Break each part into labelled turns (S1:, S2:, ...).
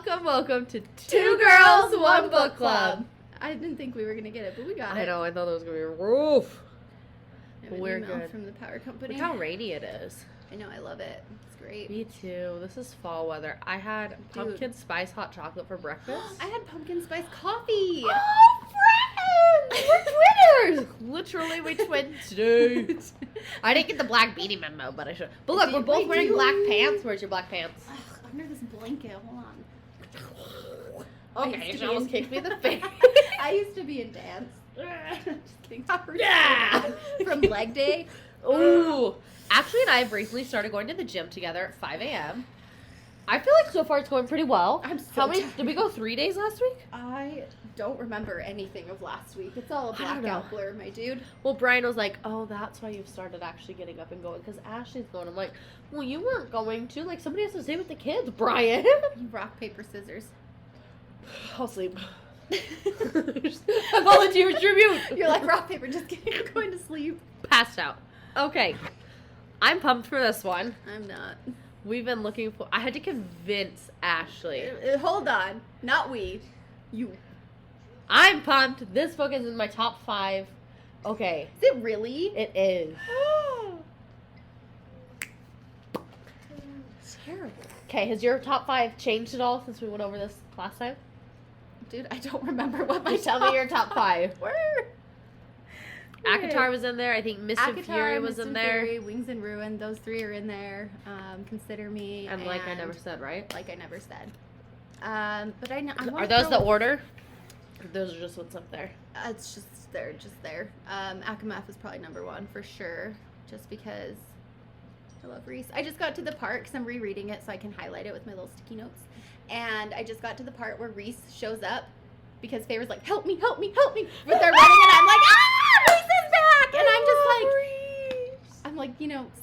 S1: Welcome to Two Girls, One Book Club.
S2: I didn't think we were going to get it, but we got it.
S1: I know, I thought it was going to be a roof.
S2: We're good. From the power company.
S1: Look how rainy it is.
S2: I know, I love it. It's great.
S1: Me too. This is fall weather. I had pumpkin spice hot chocolate for breakfast.
S2: I had pumpkin spice coffee.
S1: Oh, friends! We're twinners! Literally, we twin too. I didn't get the black beanie memo, but I should. But look, we're both wearing black pants. Where's your black pants?
S2: Under this blanket. Hold on.
S1: Okay, she almost kicked me in the face.
S2: I used to be in dance. Just kidding.
S1: Yeah!
S2: From leg day.
S1: Ooh. Ashley and I have recently started going to the gym together at 5 a.m. I feel like so far it's going pretty well.
S2: I'm so
S1: How many?
S2: tired.
S1: Did we go 3 days last week?
S2: I don't remember anything of last week. It's all a blackout blur, my dude.
S1: Well, Brian was like, oh, that's why you've started actually getting up and going, because Ashley's going. I'm like, well, you weren't going to. Like, somebody has to stay with the kids, Brian.
S2: Rock, paper, scissors.
S1: I'll sleep. I volunteer tribute.
S2: You're like, rock, paper, just kidding. I'm going to sleep.
S1: Passed out. Okay. I'm pumped for this one.
S2: I'm not.
S1: We've been looking for... I had to convince Ashley.
S2: Hold on. Not we. You.
S1: I'm pumped. This book is in my top 5. Okay.
S2: Is it really?
S1: It is.
S2: It's terrible.
S1: Okay, has your top 5 changed at all since we went over this last time?
S2: Dude, I don't remember what my
S1: Just tell me your top 5.
S2: Where?
S1: Akatar was in there. I think Mist and Fury was in there.
S2: Fury, Wings and Ruin. Those 3 are in there. Consider Me.
S1: And Like I Never Said, right?
S2: Like I Never Said. But I know.
S1: Are those the order? Those are just what's up there.
S2: It's just there. Akamath is probably number 1 for sure. Just because I love Reese. I just got to the part because I'm rereading it so I can highlight it with my little sticky notes. And I just got to the part where Reese shows up because Feyre's like, help me. But they're running and I'm like, Reese is back! And I'm just like, Reese. I'm like,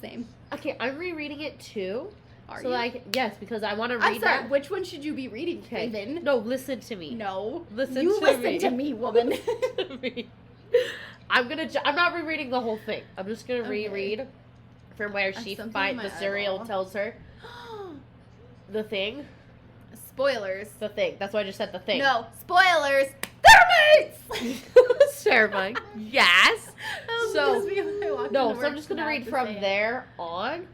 S2: same.
S1: Okay, I'm rereading it too.
S2: Are
S1: so
S2: you?
S1: like, yes, because I want to read
S2: I'm sorry,
S1: that.
S2: which one should you be reading, Raven?
S1: No, listen to me.
S2: No.
S1: Listen
S2: to me, woman.
S1: to me. I'm not rereading the whole thing. I'm just gonna reread from where she finds the cereal tells her the thing.
S2: Spoilers.
S1: The thing. That's why I just said the thing.
S2: No, spoilers. They're mates.
S1: It's terrifying. Yes. So I'm just gonna read from there on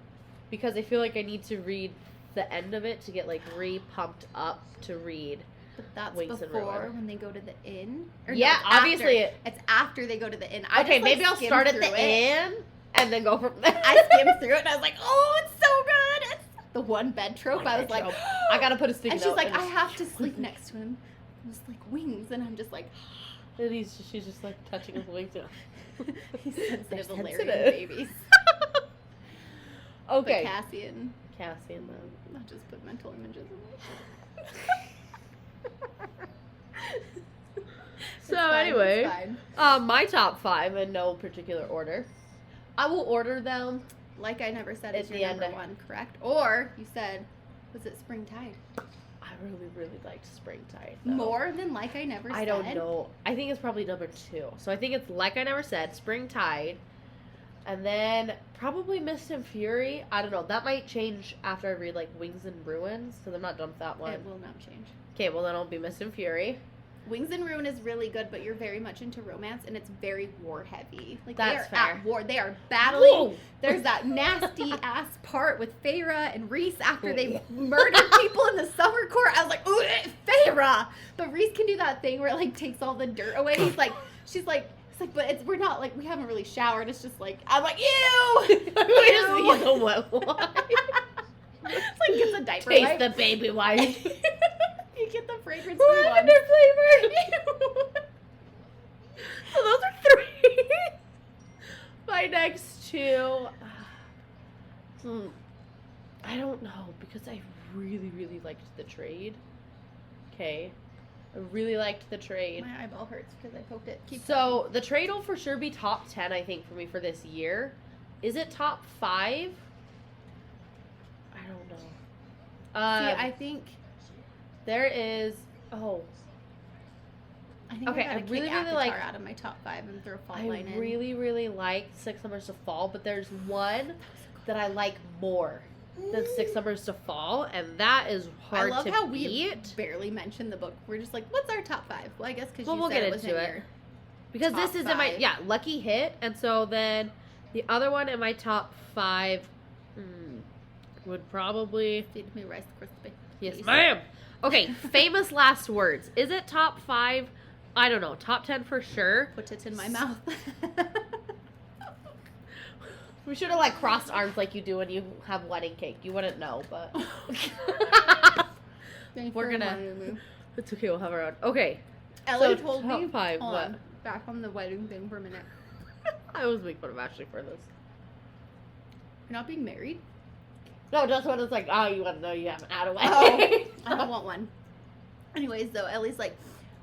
S1: because I feel like I need to read the end of it to get like re-pumped up to read.
S2: But that's
S1: Wings
S2: before when they go to the inn. Or
S1: yeah,
S2: no,
S1: obviously
S2: it's after they go to the inn.
S1: Okay, maybe I'll start at the inn and then go from there.
S2: I skimmed through it and I was like, oh, it's so good. It's the one bed trope. I was like,
S1: I gotta put a sticky
S2: note. And she's like, I have to sleep next to him. It's like wings, and I'm just like,
S1: and she's just like touching his wings.
S2: He's sensitive, hilarious babies.
S1: Okay.
S2: But Cassian
S1: then.
S2: I'll just put mental images in it.
S1: So anyway, my top 5 in no particular order. I will order them.
S2: Like I Never Said is your number 1, correct? Or you said, was it Springtide?
S1: I really liked Springtide.
S2: More than Like I Never Said?
S1: I don't know. I think it's probably number 2. So I think it's Like I Never Said, Springtide, and then probably Mist and Fury. I don't know. That might change after I read like Wings and Ruins because I'm not done with that one.
S2: It will not change.
S1: Okay, well then I'll be Mist and Fury.
S2: Wings and Ruin is really good, but you're very much into romance, and it's very war heavy. Like
S1: that's
S2: they are
S1: fair.
S2: At war. They are battling.
S1: Whoa.
S2: There's that nasty ass part with Feyre and Reese after they murdered people in the summer court. I was like, ooh, Feyre. But Reese can do that thing where it like takes all the dirt away. She's like, it's like, but we're not like we haven't really showered. It's just like I'm like, ew.
S1: We just need a wet wipe.
S2: It's like gets a diaper
S1: Taste
S2: wipe.
S1: the baby wipe.
S2: You get the fragrance.
S1: Lavender flavor. So those are 3. My next 2. I don't know because I really liked the trade. Okay. I really liked the trade.
S2: My eyeball hurts because I poked it.
S1: So the trade will for sure be top 10, I think, for me for this year. Is it top 5? I don't know.
S2: See, I think
S1: there is. Oh.
S2: I think
S1: okay,
S2: I really like out of my top 5 and throw Fall Line in.
S1: I really like 6 Summers to Fall, but there's one that I like more. then 6 summers to fall, and that is hard
S2: I love
S1: to
S2: how we
S1: beat.
S2: barely mentioned the book. We're just like, what's our top 5? Well, I guess because
S1: Well,
S2: you
S1: we'll
S2: said
S1: get
S2: it was
S1: into
S2: in
S1: it.
S2: your
S1: Because
S2: top
S1: this is in my,
S2: 5.
S1: yeah, lucky hit, and so then the other one in my top 5 would probably...
S2: Feed me Rice Krispie.
S1: Yes,
S2: please.
S1: ma'am! Okay, famous last words. Is it top 5? I don't know. Top 10 for sure.
S2: Put it in my mouth.
S1: We should have, like, crossed arms like you do when you have wedding cake. You wouldn't know, but... We're gonna... It's okay, we'll have our own. Okay.
S2: Ellie
S1: So,
S2: told
S1: top
S2: me...
S1: 5,
S2: hold
S1: what?
S2: on. Back on the wedding thing for a minute.
S1: I always make fun of Ashley for this.
S2: You're not being married?
S1: No, just when it's like, oh, you want to know you haven't had a wedding.
S2: Oh, I don't want one. Anyways, though, Ellie's like,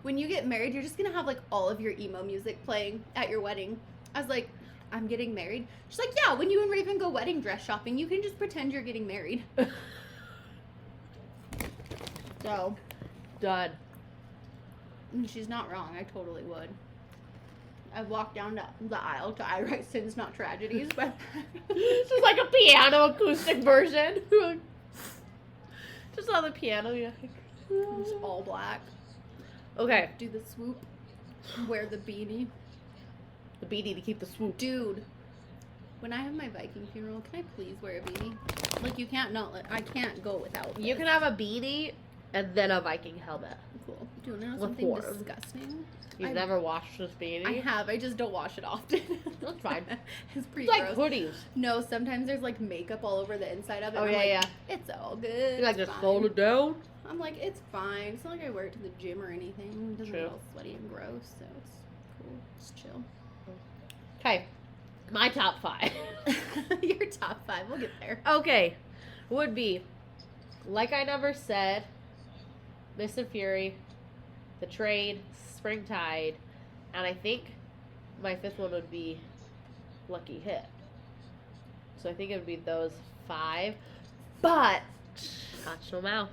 S2: when you get married, you're just gonna have like all of your emo music playing at your wedding. I was like, I'm getting married. She's like, yeah, when you and Raven go wedding dress shopping, you can just pretend you're getting married. So,
S1: Done.
S2: and she's not wrong. I totally would. I walked down the aisle to I Write Sins, Not Tragedies, but
S1: Just like a piano acoustic version. Just on the piano, yeah.
S2: it's all black.
S1: Okay.
S2: Do the swoop. Wear the beanie.
S1: The beanie to keep the swoop.
S2: Dude, when I have my Viking funeral, can I please wear a beanie? Like, you can't not let, I can't go without
S1: You
S2: this.
S1: can have a beanie and then a Viking helmet.
S2: Cool. Do you want to know
S1: With
S2: something
S1: form.
S2: disgusting?
S1: You've
S2: I-
S1: never washed this beanie?
S2: I have. I just don't wash it often.
S1: That's fine.
S2: It's pretty
S1: It's like
S2: gross.
S1: hoodies.
S2: No, sometimes there's like makeup all over the inside of it.
S1: Oh,
S2: and I'm
S1: yeah,
S2: like,
S1: yeah.
S2: It's all good.
S1: You like
S2: it's
S1: just
S2: fine.
S1: fold it down?
S2: I'm like, it's fine. It's not like I wear it to the gym or anything. It doesn't
S1: True.
S2: get all sweaty and gross, so it's cool. It's chill.
S1: Okay. My top 5.
S2: Your top 5. We'll get there.
S1: Okay. Would be Like I Never Said, Mist and Fury, The Trade, Springtide, and I think my 5th one would be Lucky Hit. So I think it would be those 5. But not so now.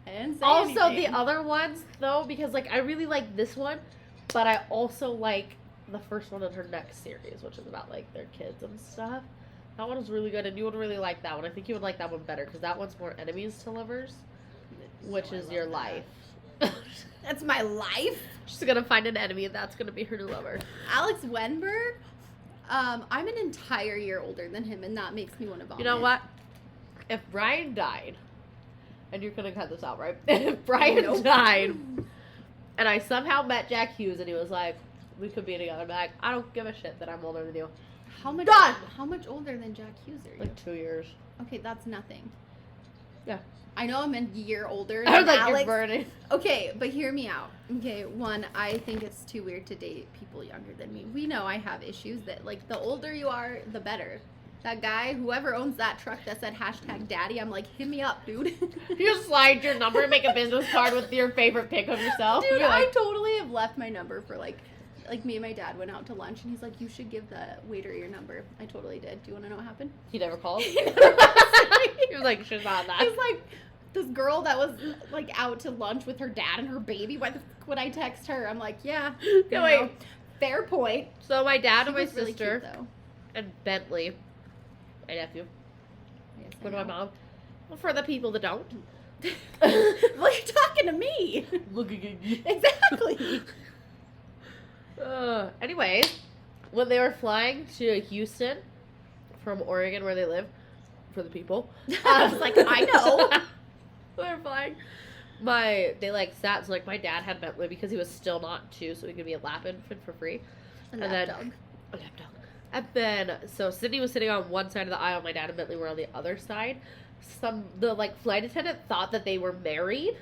S2: I didn't say
S1: Also
S2: anything.
S1: the other ones though, because like I really like this one, but I also like the first one in her next series, which is about like their kids and stuff. That one is really good, and you would really like that one. I think you would like that one better because that one's more enemies to lovers, which
S2: Oh, I
S1: is
S2: love
S1: your
S2: that.
S1: life.
S2: That's my life.
S1: She's gonna find an enemy, and that's gonna be her new lover.
S2: Alex Wenberg. I'm an entire year older than him, and that makes me want to vomit.
S1: You know what? If Brian died, and you're gonna cut this out, right? If Brian
S2: Nope.
S1: died, and I somehow met Jack Hughes, and he was like, "We could be together," I'm like, I don't give a shit that I'm older than you.
S2: How much?
S1: Done!
S2: How much older than Jack Hughes are you?
S1: Like 2 years.
S2: Okay, that's nothing.
S1: Yeah.
S2: I know I'm a year older
S1: I was
S2: than
S1: like,
S2: Alex.
S1: you're burning.
S2: Okay, but hear me out. Okay, one, I think it's too weird to date people younger than me. We know I have issues that, like, the older you are, the better. That guy, whoever owns that truck that said #daddy, I'm like, hit me up, dude.
S1: You just slide your number and make a business card with your favorite pic of yourself.
S2: Dude,
S1: You're
S2: I
S1: like,
S2: totally have left my number for, like me and my dad went out to lunch, and he's like, you should give the waiter your number. I totally did. Do you want to know what happened?
S1: he never called.
S2: He never messaged
S1: He was like, she's not that.
S2: He's like, this girl that was like out to lunch with her dad and her baby. Why the fuck would I text her? I'm like, yeah. You
S1: No, wait.
S2: know, fair point.
S1: So my dad
S2: She
S1: and my
S2: was really
S1: sister
S2: cute, though.
S1: and Bentley, my nephew,
S2: Yes, I
S1: go to my
S2: know.
S1: mom. Well, for the people that don't.
S2: Well, you're talking to me.
S1: Look at you.
S2: Exactly.
S1: Anyways, when they were flying to Houston from Oregon, where they live, for the people,
S2: I was like, I know.
S1: they were flying. They like sat. So like my dad had Bentley because he was still not 2, so he could be a lap infant for free.
S2: And
S1: And
S2: that
S1: then-
S2: dog.
S1: A lap dog. And then so Sydney was sitting on one side of the aisle. My dad and Bentley were on the other side. The like flight attendant thought that they were married.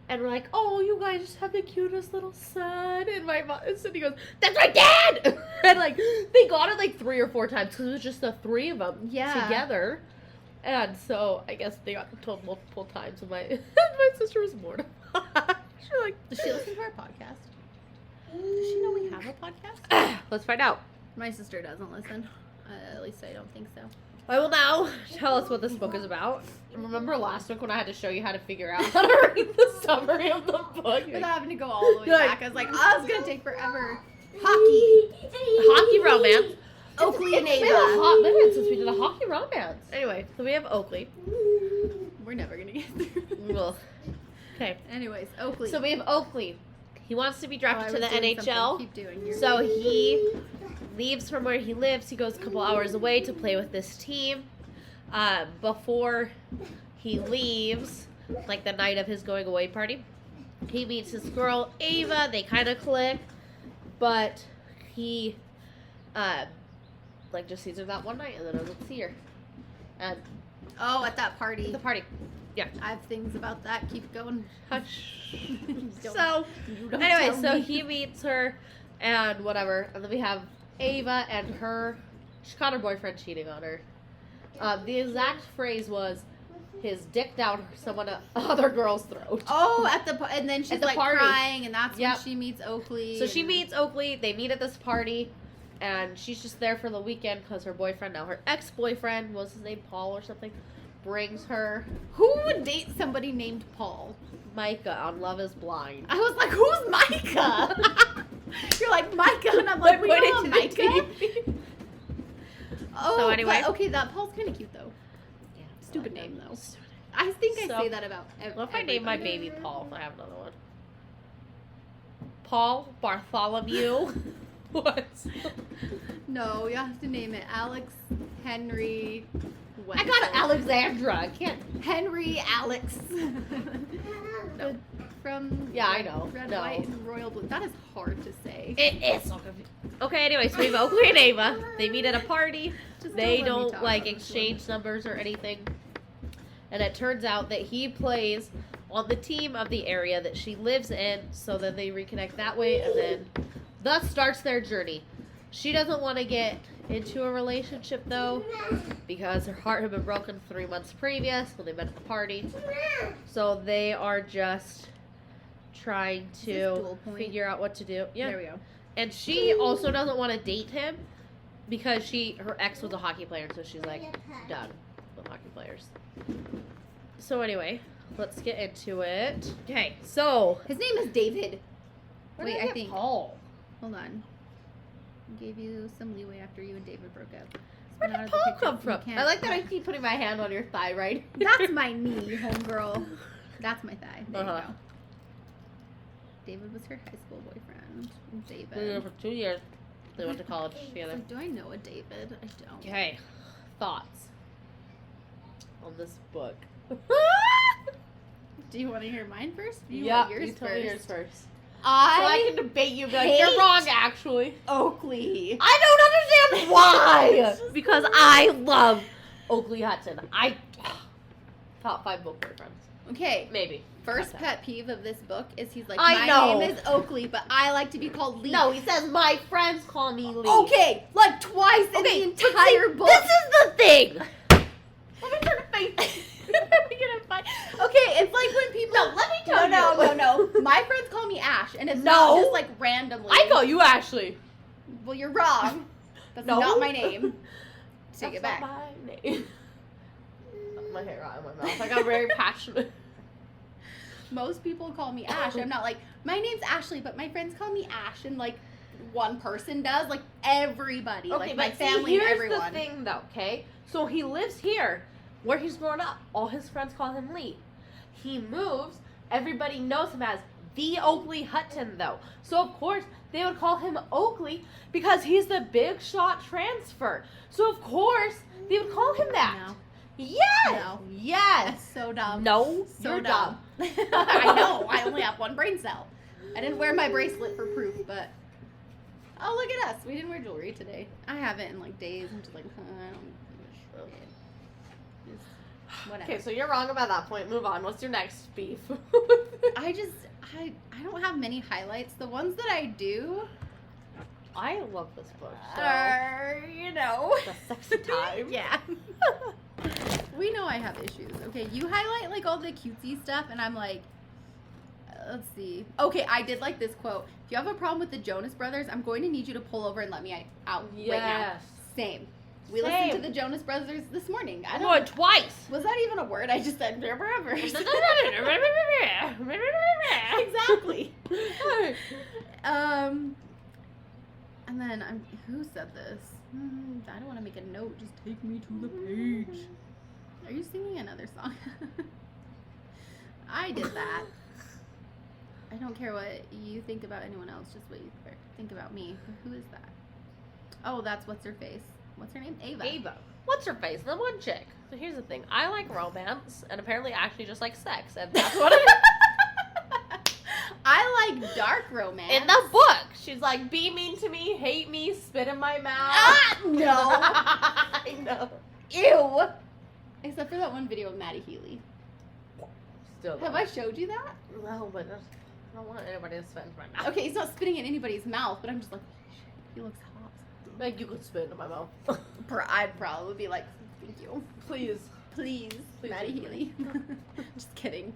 S1: And we're like, oh, you guys just have the cutest little son. And my mom, and Sydney goes, that's my dad! And like, they got it like 3 or 4 times because it was just the 3 of them
S2: Yeah.
S1: together. And so I guess they got told multiple times. And my my sister was mortified. She's like,
S2: Does she listen to our podcast? Does she know we have a podcast?
S1: let's find out.
S2: My sister doesn't listen. At least I don't think so.
S1: I will now tell us what this book is about. Remember last week when I had to show you how to figure out how to read the summary of the book?
S2: Without having to go all the way
S1: You're like-
S2: back. I was like, oh, it's going to take forever. Hockey.
S1: Hockey romance.
S2: Oakley and
S1: It's
S2: Ava.
S1: been a hot minute since we did a hockey romance. Anyway, so we have Oakley.
S2: We're never gonna get through.
S1: Well, okay.
S2: Anyways, Oakley.
S1: So we have Oakley. He wants to be
S2: Oh, I
S1: drafted to
S2: was
S1: the
S2: doing
S1: NHL.
S2: something. Keep doing your
S1: So he leaves from where he lives. He goes a couple hours away to play with this team. Before he leaves, like the night of his going away party, he meets his girl Ava. They kind of click, but he like just sees her that one night and then doesn't see her. And
S2: Oh, at that party.
S1: the party, yeah.
S2: I have things about that. Keep going.
S1: Hush.
S2: Don't-
S1: So
S2: you don't
S1: anyway,
S2: tell
S1: so
S2: me.
S1: he meets her and whatever, and then we have Ava and her. She caught her boyfriend cheating on her. The exact phrase was, "His dick down someone other girl's throat."
S2: Oh, and then she's
S1: At the
S2: like
S1: party.
S2: crying, and that's
S1: Yep.
S2: when she meets Oakley.
S1: So she
S2: and-
S1: meets Oakley. They meet at this party, and she's just there for the weekend because her boyfriend, now her ex-boyfriend, was his name Paul or something, brings her
S2: Who would date somebody named Paul?
S1: Micah on Love Is Blind.
S2: I was like, who's Micah? You're like Micah, and I'm like, we
S1: Put
S2: know
S1: it
S2: a
S1: to the
S2: Micah.
S1: TV.
S2: Oh,
S1: So anyway.
S2: but, okay, that Paul's kind of cute though.
S1: Yeah,
S2: Stupid
S1: I
S2: name,
S1: know.
S2: though. I think I
S1: So,
S2: say that about
S1: What if I name my
S2: everybody.
S1: baby Paul? If I have another one. Paul Bartholomew. What?
S2: No, you have to name it Alex Henry.
S1: I got Alexandra. I can't.
S2: Henry Alex.
S1: No.
S2: From
S1: Yeah, I know.
S2: Red,
S1: No.
S2: White, and Royal Blue. That is hard to say.
S1: It is so confusing. Okay, anyway, so we have Oakley and Ava. They meet at a party.
S2: Just
S1: They
S2: let me
S1: don't
S2: talk
S1: like
S2: on this
S1: exchange numbers or anything. And it turns out that he plays on the team of the area that she lives in, so then they reconnect that way, and then thus starts their journey. She doesn't want to get into a relationship though, because her heart had been broken 3 months previous when they met at the party. So they are just trying
S2: this
S1: to
S2: dual point?
S1: figure out what to do. Yeah.
S2: There we go.
S1: And she also doesn't want to date him because her ex was a hockey player, so she's like done with hockey players. So anyway, let's get into it. Okay, so
S2: His name is David.
S1: where
S2: Wait,
S1: did
S2: I
S1: get
S2: think.
S1: Paul.
S2: Hold on. Gave you some leeway after you and David broke up.
S1: Where
S2: Spin out
S1: did
S2: of the
S1: Paul
S2: picture.
S1: come
S2: You
S1: from?
S2: can't-
S1: I like that I keep putting my hand on your thigh, right?
S2: That's my knee, homegirl. That's my thigh. There
S1: Uh-huh.
S2: you go. David was her high school boyfriend.
S1: They were
S2: David.
S1: for 2 years. They went to college together.
S2: Like, do I know a David? I don't.
S1: Okay, thoughts on this book?
S2: Do you want to hear mine first? Do you
S1: Yeah,
S2: want yours
S1: you tell
S2: first?
S1: me yours first. So I can debate you, but
S2: hate
S1: you're wrong, actually.
S2: Oakley.
S1: I don't understand why. Because I love Oakley Hudson. Top 5 book boyfriends,
S2: Okay.
S1: maybe.
S2: First
S1: Not
S2: pet peeve of this book is he's like,
S1: I
S2: my
S1: know.
S2: name is Oakley, but I like to be called Lee.
S1: No, he says my friends call me Lee.
S2: Okay, like twice in
S1: Okay,
S2: the
S1: but see,
S2: entire book.
S1: This is the thing. Let me turn to face.
S2: Let me get a fight. Okay, it's like when people.
S1: No, let me tell
S2: No. My friends call me Ash, and it's
S1: No.
S2: not just like randomly.
S1: I call you Ashley.
S2: Well, you're wrong. That's
S1: No.
S2: not my name. Take
S1: That's
S2: it back.
S1: not my name. My hair got in my mouth. I got very passionate.
S2: Most people call me Ash. I'm not like, my name's Ashley, but my friends call me Ash, and like one person does. Like everybody, like my family and
S1: here's
S2: everyone.
S1: the thing, though. Okay, so he lives here, where he's grown up. All his friends call him Lee. He moves. Everybody knows him as the Oakley Hutton, though. So of course they would call him Oakley because he's the big shot transfer. So of course they would call him that.
S2: No.
S1: Yes.
S2: No.
S1: Yes.
S2: That's so dumb.
S1: No.
S2: So
S1: you're
S2: dumb. I know. I only have one brain cell. I didn't wear my bracelet for proof, but oh, look at us. We didn't wear jewelry today. I haven't in like days. I'm just like, I don't give a shit. Just whatever.
S1: Okay, so you're wrong about that point. Move on. What's your next beef?
S2: I don't have many highlights. The ones that I do
S1: I love this book. So.
S2: are, you know,
S1: The sexy time.
S2: yeah. We know I have issues. Okay, you highlight like all the cutesy stuff, and I'm like, let's see. Okay, I did like this quote. If you have a problem with the Jonas Brothers, I'm going to need you to pull over and let me out right now.
S1: Yes.
S2: Same. We
S1: Same.
S2: listened to the Jonas Brothers this morning. I
S1: I
S2: don't.
S1: know it twice.
S2: Was that even a word? I just said forever.
S1: Exactly.
S2: And then who said this? I don't want to make a note. Just take me to the page. Are you singing another song? I did that. I don't care what you think about anyone else, just what you think about me. Who is that? Oh, that's what's her face. What's her name? Ava.
S1: Ava. What's her face? The one chick. So here's the thing. I like romance, and apparently Ashley just likes sex, and that's what
S2: I like dark romance.
S1: in the book. She's like, be mean to me, hate me, spit in my mouth.
S2: Ah, no.
S1: I know.
S2: Ew. Except for that one video of Maddie Healy.
S1: Still
S2: Have I showed you that?
S1: No, but I don't want anybody to spit in my mouth.
S2: Okay, he's not spitting in anybody's mouth, but I'm just like, holy shit, he looks hot.
S1: Like, you could spit in my mouth.
S2: I'd probably be like, thank you.
S1: Please.
S2: Please, Maddie Healy. Just kidding.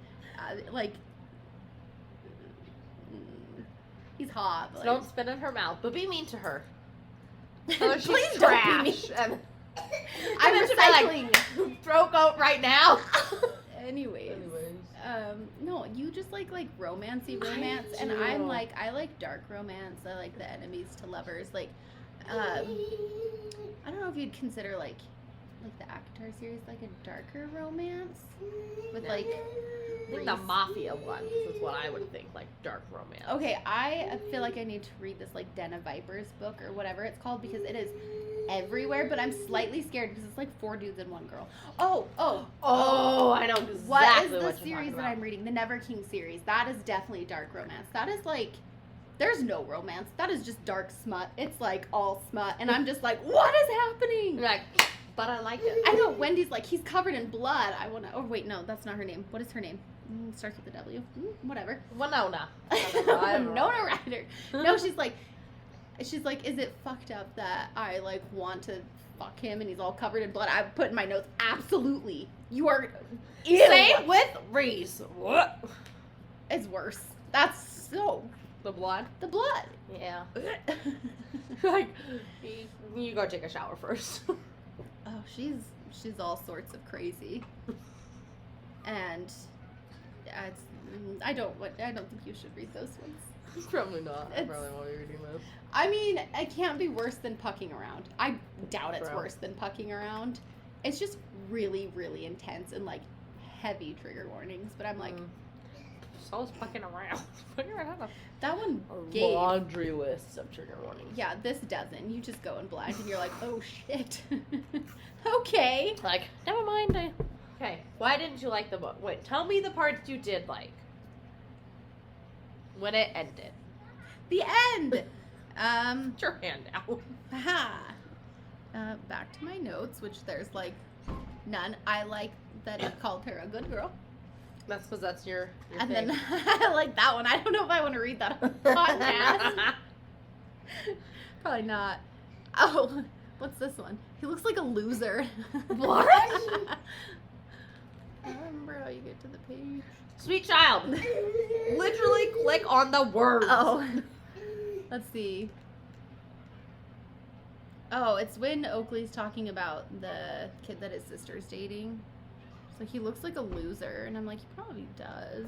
S2: He's hot. But
S1: So don't spit in her mouth, but be mean to her. Oh, she's
S2: Please
S1: trash.
S2: don't be mean.
S1: And
S2: I'm
S1: then she'll be
S2: recycling.
S1: like, throat goat right now.
S2: Anyways. No, you just like romancy romance, and I'm like, I like dark romance. I like the enemies to lovers. Like, I don't know if you'd consider like the Avatar series like a darker romance with like.
S1: I think the Mafia one is what I would think, like dark romance.
S2: Okay, I feel like I need to read this like Den of Vipers book or whatever it's called because it is everywhere, but I'm slightly scared because it's like 4 dudes and 1 girl. Oh,
S1: I know exactly
S2: what is the
S1: you're
S2: series
S1: talking
S2: that
S1: about.
S2: I'm reading? The Never King series. That is definitely dark romance. That is like, there's no romance. That is just dark smut. It's like all smut, and I'm just like, what is happening?
S1: You're like, but I like it.
S2: I know, Wendy's like, he's covered in blood. I want to, oh wait, no, that's not her name. What is her name? Starts with a W. Whatever.
S1: Winona.
S2: Winona Ryder. No, she's like, is it fucked up that I like want to fuck him and he's all covered in blood? I put in my notes, absolutely. You are. Ew.
S1: Same with Reese. What?
S2: It's worse. That's so.
S1: The blood?
S2: The blood.
S1: Yeah. Like, you go take a shower first.
S2: Oh, she's all sorts of crazy. And I don't think you should read those ones.
S1: Probably not. I probably won't be reading this.
S2: I mean, it can't be worse than pucking around. I doubt it's
S1: Bro.
S2: worse than pucking around. It's just really, really intense and like heavy trigger warnings. But I'm like,
S1: So is fucking around. Fucking around.
S2: that one
S1: A
S2: gave.
S1: laundry list of trigger warnings.
S2: Yeah, this doesn't. You just go in blind and you're like, oh shit. Okay.
S1: Like, never mind. Okay, why didn't you like the book? Wait, tell me the parts you did like. When it ended.
S2: The end.
S1: Put your hand out.
S2: Haha. Back to my notes, which there's like none. I like that it called her a good girl.
S1: That's because that's your
S2: And
S1: thing.
S2: then I like that one. I don't know if I want to read that on podcast. Probably not. Oh, what's this one? He looks like a loser.
S1: What?
S2: I don't remember how you get to the page.
S1: Sweet child. Literally click on the words.
S2: Oh. Let's see. Oh, it's when Oakley's talking about the kid that his sister's dating. So he looks like a loser, and I'm like, he probably does.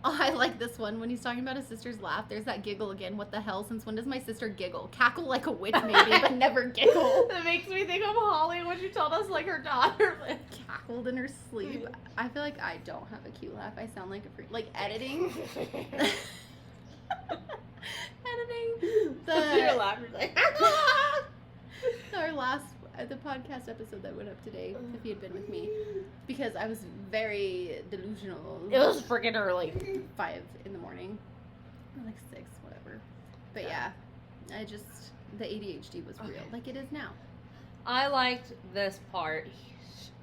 S2: Oh, I like this one. When he's talking about his sister's laugh, there's that giggle again. What the hell? Since when does my sister giggle? Cackle like a witch, maybe, but never giggle.
S1: That makes me think of Holly when she told us like her daughter.
S2: Cackled in her sleep. I feel like I don't have a cute laugh. I sound like a freak. Like editing. Editing.
S1: You're laughing like.
S2: Our the podcast episode that went up today, if he had been with me, because I was very delusional.
S1: It was freaking early.
S2: 5 in the morning, or like 6, whatever. But yeah, the ADHD was real, like it is now.
S1: I liked this part.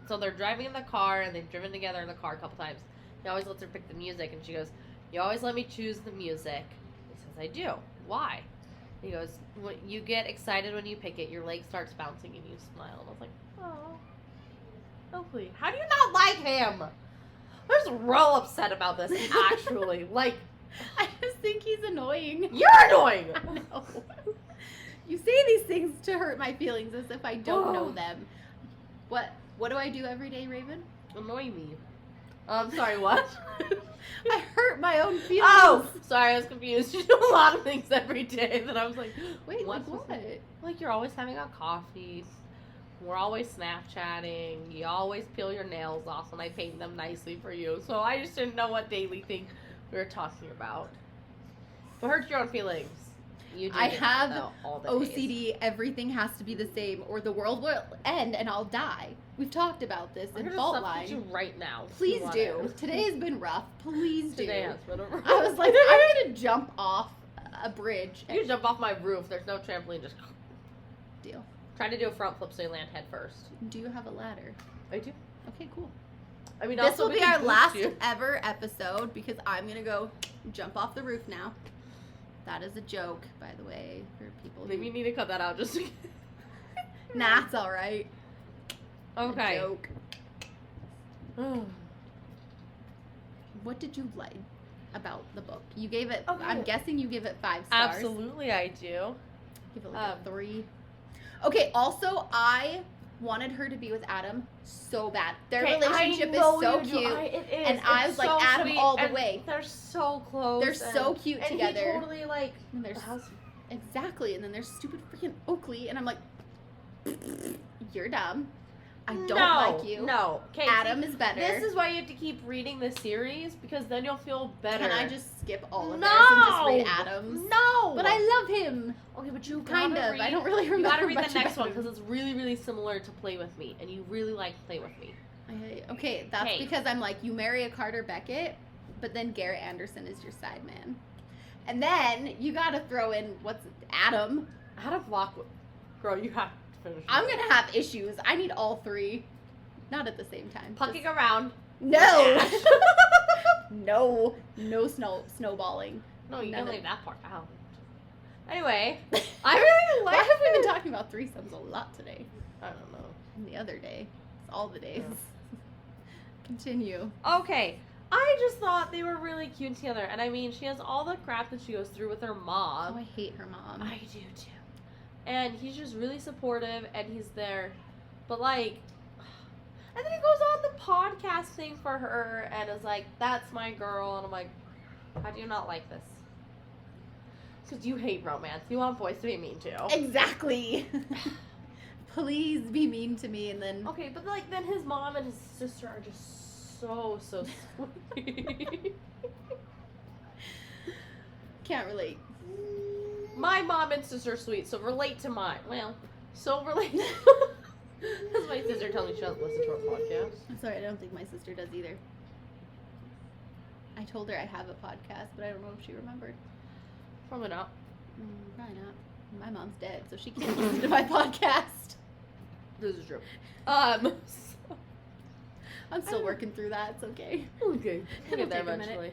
S1: So they're driving in the car, and they've driven together in the car a couple times. He always lets her pick the music, and she goes, "You always let me choose the music." He says, "I do. Why?" He goes, "When you get excited when you pick it, your leg starts bouncing and you smile." And I was like, "Oh, Oakley, how do you not like him?" I was real upset about this, actually. Like,
S2: I just think he's annoying.
S1: you're annoying.
S2: I know. You say these things to hurt my feelings as if I don't know them. What do I do every day, Raven?
S1: Annoy me. Sorry, what?
S2: I hurt my own feelings.
S1: Oh, sorry, I was confused. You do a lot of things every day that I was like,
S2: Wait, like
S1: what's
S2: what?
S1: Like you're always having a coffee. We're always Snapchatting. You always peel your nails off and I paint them nicely for you. So I just didn't know what daily thing we were talking about. But hurt your own feelings. You do
S2: I
S1: get
S2: have
S1: that, though, all the
S2: OCD.
S1: days.
S2: Everything has to be the same, or the world will end and I'll die. We've talked about this
S1: I'm
S2: in
S1: gonna
S2: Fault
S1: suffocate you
S2: Line.
S1: right now.
S2: Please
S1: You
S2: do.
S1: want it.
S2: Today has been rough. Please do.
S1: Today has been a
S2: I was like, I'm gonna jump off a bridge.
S1: You can jump off my roof. There's no trampoline. Just
S2: Deal.
S1: try to do a front flip so you land head first.
S2: Do you have a ladder?
S1: I do.
S2: Okay, cool.
S1: I mean,
S2: This
S1: also
S2: will
S1: we
S2: be
S1: can
S2: our
S1: boost
S2: last
S1: you.
S2: ever episode because I'm gonna go jump off the roof now. That is a joke, by the way, for people
S1: Maybe you
S2: who...
S1: need to cut that out just.
S2: Nah, it's all right.
S1: Okay.
S2: A joke. What did you like about the book? You gave it.
S1: Okay.
S2: I'm guessing you give it 5 stars.
S1: Absolutely, I do.
S2: Give it like a 3. Okay. Also, I wanted her to be with Adam so bad. Their relationship is so cute.
S1: It is.
S2: And I was
S1: It's
S2: like,
S1: so
S2: Adam
S1: sweet,
S2: all the
S1: and
S2: way.
S1: They're so close.
S2: They're so cute
S1: and
S2: together.
S1: He totally like.
S2: And there's
S1: has-
S2: exactly, and then there's stupid freaking Oakley, and I'm like, you're dumb. I don't
S1: no,
S2: like you.
S1: No. Okay.
S2: Adam is better.
S1: This is why you have to keep reading the series because then you'll feel better.
S2: Can I just skip all of
S1: no!
S2: theirs and just read Adam's?
S1: No.
S2: But I love him.
S1: Okay, but you
S2: Kind
S1: gotta
S2: of.
S1: Read,
S2: I don't really remember.
S1: You gotta read
S2: much
S1: the next
S2: about
S1: one
S2: him.
S1: because it's really, really similar to Play With Me, and you really like Play With Me.
S2: Okay, that's
S1: Okay.
S2: because I'm like, you marry a Carter Beckett, but then Garrett Anderson is your side man. And then you gotta throw in, Adam.
S1: Adam Lockwood. Girl, you have to finish.
S2: I'm gonna have issues. I need all 3. Not at the same time.
S1: Pucking
S2: Just-
S1: around.
S2: No!
S1: Ash.
S2: no snowballing.
S1: No, you
S2: None
S1: can
S2: of-
S1: leave that part out. Anyway, I really like
S2: Why have we been talking about threesomes a lot today?
S1: I don't know.
S2: And the other day. It's all the days. Continue.
S1: Okay, I just thought they were really cute together, and I mean, she has all the crap that she goes through with her
S2: Oh,
S1: mom.
S2: I hate her mom.
S1: I do too. And he's just really supportive, and he's there, but like, and then he goes on the podcast thing for her, and is like, "That's my girl," and I'm like, "How do you not like this?" Because you hate romance. You want boys to be mean too.
S2: Exactly. Please be mean to me, and then
S1: Okay, but like then his mom and his sister are just so sweet.
S2: can't relate.
S1: My mom and sister are sweet, so relate to mine. Well, so relate. Because my sister tells me she doesn't listen to our podcast.
S2: I'm sorry, I don't think my sister does either. I told her I have a podcast, but I don't know if she remembered.
S1: Probably not.
S2: Probably not. My mom's dead, so she can't listen to my podcast.
S1: This is true.
S2: I'm still
S1: I-
S2: working through that. It's okay.
S1: Okay. We'll
S2: It'll
S1: get there
S2: take a minute.
S1: eventually.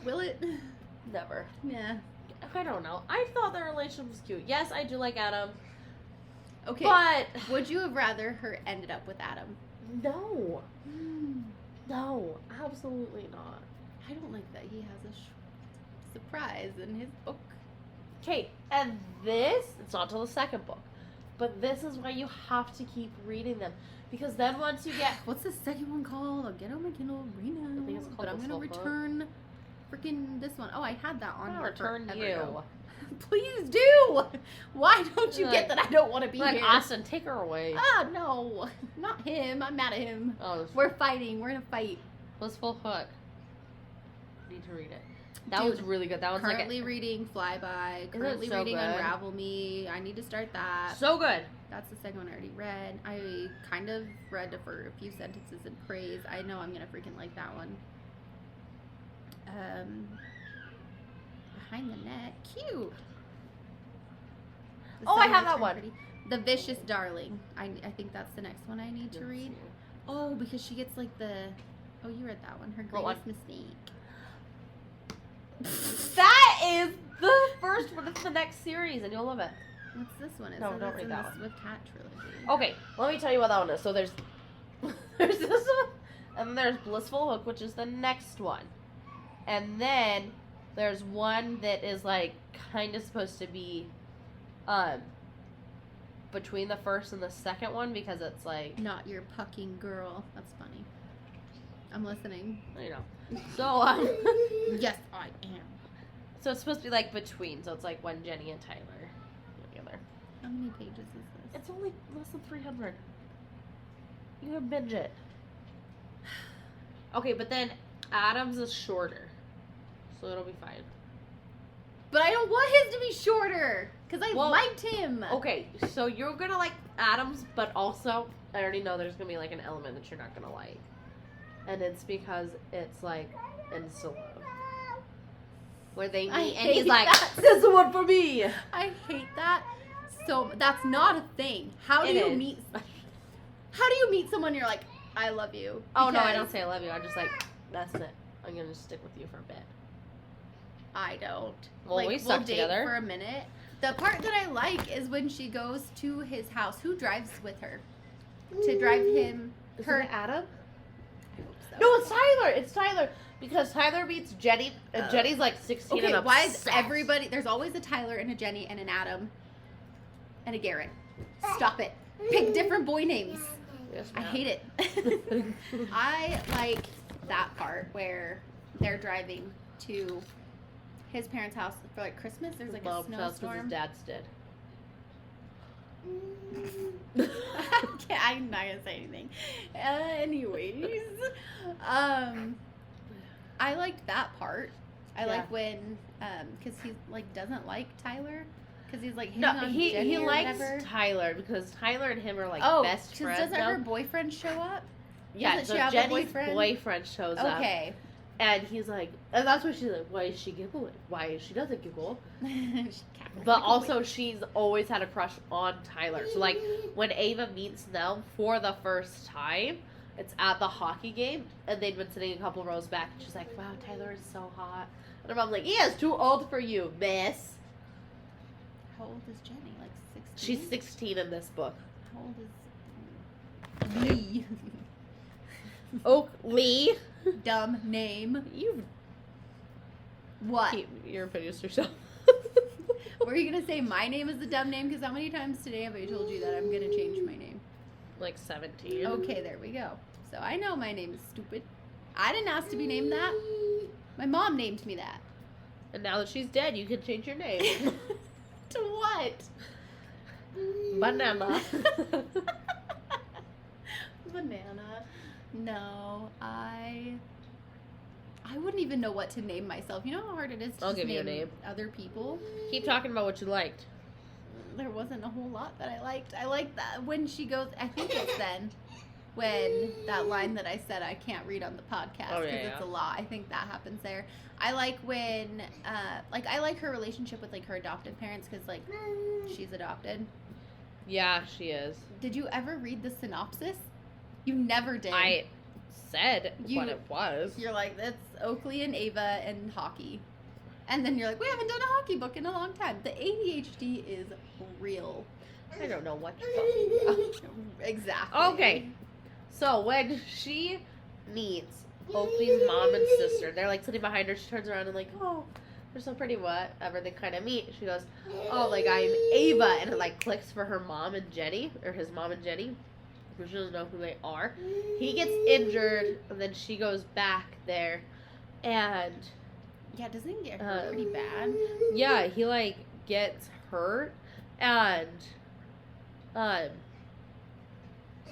S2: Will it?
S1: Never.
S2: Yeah.
S1: I don't know. I thought their relationship was cute. Yes, I do like Adam.
S2: Okay.
S1: But
S2: Would you have rather her ended up with Adam?
S1: no. No. Absolutely not.
S2: I don't like that he has a surprise in his book.
S1: Okay, and this, it's not till the second book, but this is why you have to keep reading them. Because then once you get...
S2: What's the second one called? I'll get on my Kindle right now.
S1: I think it's called
S2: But I'm
S1: The
S2: gonna
S1: Slow Book.
S2: return freaking this one. Oh, I had that on
S1: I'm
S2: here
S1: gonna return
S2: forever
S1: you.
S2: ago. Please do! Why don't you
S1: Like-
S2: get that I don't want to be
S1: Like,
S2: here?
S1: Austin, take her away.
S2: Ah, no. Not him. I'm mad at him.
S1: Oh, this
S2: We're fighting. We're in a fight.
S1: Blissful Hook. Need to read it. That
S2: Dude,
S1: was really good. That was
S2: Currently
S1: like
S2: reading Flyby.
S1: it
S2: Currently
S1: so
S2: reading
S1: good?
S2: Unravel Me. I need to start that.
S1: so good.
S2: That's the second one I already read. I kind of read for a few sentences in praise. I know I'm gonna freaking like that one. Behind the Net, cute. The
S1: Oh, I
S2: Sun
S1: have that
S2: Returned
S1: one.
S2: Pretty. The Vicious Darling. I think that's the next one I need to read. Oh, because she gets like the. Oh, you read that one. Her
S1: What one?
S2: greatest mistake.
S1: That is the first one. It's the next series, and you'll love it.
S2: What's this one? It
S1: No,
S2: says
S1: don't
S2: it's
S1: read
S2: in
S1: that
S2: the
S1: one.
S2: Swift Hat trilogy.
S1: Okay, let me tell you what that one is. So there's there's this one, and then there's Blissful Hook, which is the next one, and then there's one that is like kind of supposed to be, between the first and the second one because it's like
S2: Not your pucking girl. That's funny. I'm listening.
S1: You know. So,
S2: Yes, I am.
S1: so it's supposed to be like between. So it's like when Jenny and Tyler get together.
S2: How many pages is this?
S1: It's only less than 300. You can binge it. Okay, but then Adam's is shorter. So it'll be fine.
S2: But I don't want his to be shorter because I liked him.
S1: Okay, so you're gonna like Adam's, but also I already know there's gonna be like an element that you're not gonna like, and it's because it's like insta love, where they meet and he's like, "This is the one for me."
S2: I hate that. So that's not a thing. How do you meet? How do you meet someone? And you're like, I love you.
S1: Oh no, I don't say I love you. I'm just like, that's it. I'm gonna stick with you for a bit.
S2: I don't.
S1: Well,
S2: like,
S1: we stuck
S2: we'll date
S1: together
S2: for a minute. The part that I like is when she goes to his house. Who drives with her? To drive him.
S1: Is
S2: her.
S1: it Adam?
S2: I hope so.
S1: No, it's Tyler. It's Tyler because Tyler meets Jenny, and Jenny's like 16
S2: Okay,
S1: and
S2: why is
S1: obsessed.
S2: everybody? There's always a Tyler and a Jenny and an Adam and a Garrett. Stop it. Pick different boy names.
S1: Yes,
S2: I
S1: ma'am.
S2: hate it. I like that part where they're driving to his parents' house for like Christmas. There's like a snowstorm.
S1: His dad's dead.
S2: I'm not gonna say anything. Anyways, I liked that part. I like when, because he like doesn't like Tyler, because he's like hitting on
S1: he
S2: Jenny or
S1: likes
S2: whatever.
S1: Tyler because Tyler and him are like best friends.
S2: Doesn't
S1: now.
S2: her boyfriend show up?
S1: Yeah,
S2: Doesn't
S1: so
S2: she have a
S1: Jenny's
S2: boyfriend?
S1: boyfriend shows up.
S2: Okay.
S1: And he's like, and that's why she's like, why is she giggling? Why she doesn't giggle?
S2: She can't
S1: But
S2: giggle.
S1: also, she's always had a crush on Tyler. So, like, when Ava meets them for the first time, it's at the hockey game, and they'd been sitting a couple rows back, and she's like, wow, Tyler is so hot. And her mom's like, he is too old for you, miss.
S2: How old is Jenny? Like 16?
S1: She's 16 in this book.
S2: How old is me?
S1: Oakley.
S2: Dumb name.
S1: You
S2: What?
S1: you're finished yourself.
S2: Were you gonna say my name is a dumb name? Because how many times today have I told you that I'm gonna change my name?
S1: Like 17.
S2: Okay, there we go. So I know my name is stupid. I didn't ask to be named that. My mom named me that.
S1: And now that she's dead, you can change your name.
S2: To what?
S1: Banana.
S2: Banana. No, I wouldn't even know what to name myself. You know how hard it is to
S1: I'll
S2: just
S1: give you a
S2: name
S1: name.
S2: other people?
S1: Keep talking about what you liked.
S2: There wasn't a whole lot that I liked. I liked that when she goes, I think it's then, when that line that I said I can't read on the podcast
S1: Oh,
S2: because
S1: yeah,
S2: it's
S1: yeah.
S2: a lot. I think that happens there. I like when, I like her relationship with, like, her adoptive parents because, like, she's adopted.
S1: Yeah, she is.
S2: Did you ever read the synopsis? You never did.
S1: I said what it was.
S2: You're like, that's Oakley and Ava and hockey. And then you're like, we haven't done a hockey book in a long time. The ADHD is real.
S1: I don't know what you're talking about.
S2: Exactly.
S1: Okay. So when she meets Oakley's mom and sister, they're like sitting behind her. She turns around and like, oh, they're so pretty. Whatever. They kind of meet. She goes, oh, like I'm Ava, and it like clicks for her mom and Jenny, or his mom and Jenny, who she doesn't know who they are. He gets injured, and then she goes back there, and
S2: Yeah, doesn't it get hurt pretty bad?
S1: yeah, he like gets hurt, and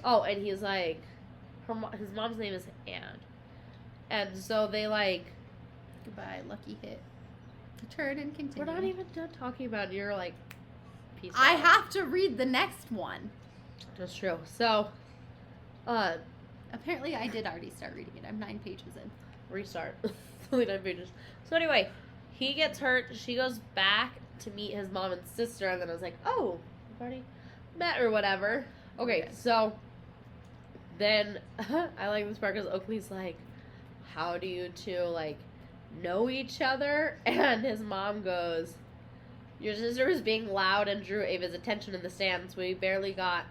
S1: oh, and he's like, his mom's name is Anne, and so they like.
S2: Goodbye, lucky hit. Turn and continue.
S1: We're not even done talking about it. You're like, peace
S2: I
S1: out.
S2: have to read the next one.
S1: That's true. So,
S2: Apparently, I did already start reading it. I'm 9 pages in.
S1: restart. Only 9 pages. So anyway, he gets hurt. She goes back to meet his mom and sister, and then I was like, oh, we've already met or whatever. Okay, so then I like this part because Oakley's like, how do you two like know each other? And his mom goes, your sister was being loud and drew Ava's attention in the stands. We barely got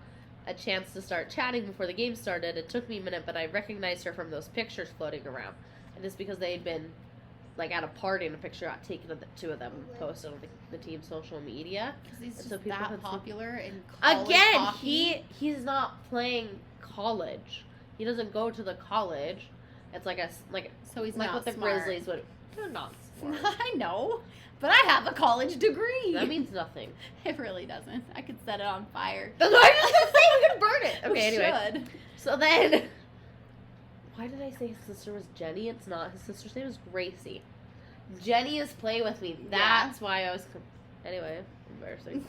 S1: a chance to start chatting before the game started. It took me a minute, but I recognized her from those pictures floating around. And it's because they had been like at a party and a picture got taken of the two of them and posted on the team's social media.
S2: Because he's
S1: And
S2: just
S1: so people
S2: that
S1: could see-
S2: popular in college
S1: Again,
S2: hockey.
S1: he's not playing college. He doesn't go to the college. It's like
S2: So he's
S1: like
S2: not
S1: what the
S2: smart.
S1: Grizzlies would. They're not smart.
S2: I know, but I have a college degree.
S1: That means nothing.
S2: It really doesn't. I could set it on fire.
S1: That's what I was gonna say. We could burn it. Okay,
S2: We
S1: anyway.
S2: should.
S1: So then, why did I say his sister was Jenny? It's not. His sister's name is Gracie. Jenny is Play With Me. That's why I was. Anyway, embarrassing.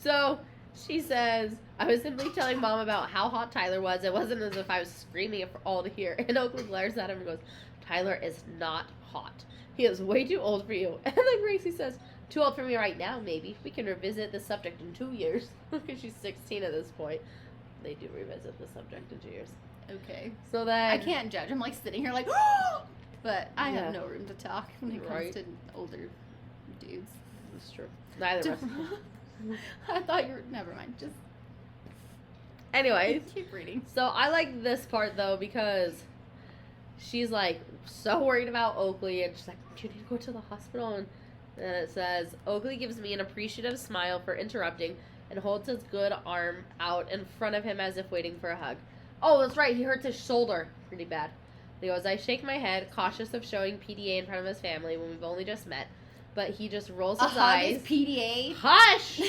S1: So she says, I was simply telling Mom about how hot Tyler was. It wasn't as if I was screaming it for all to hear. And Oakley glares at him and goes, Tyler is not hot. He is way too old for you. And then Gracie says, too old for me right now, maybe. We can revisit the subject in 2 years. Because she's 16 at this point. They do revisit the subject in 2 years.
S2: Okay.
S1: So then...
S2: I can't judge. I'm like sitting here like, but I
S1: Yeah.
S2: have no room to talk when it comes
S1: Right.
S2: to older dudes.
S1: That's true. Neither of us.
S2: I thought you were. Never mind. Just
S1: Anyways.
S2: keep reading.
S1: So I like this part though because she's like so worried about Oakley and she's like, you need to go to the hospital. And then it says, Oakley gives me an appreciative smile for interrupting and holds his good arm out in front of him as if waiting for a hug. Oh, that's right. He hurts his shoulder pretty bad. He goes, I shake my head, cautious of showing PDA in front of his family when we've only just met. But he just rolls his eyes.
S2: PDA.
S1: Hush!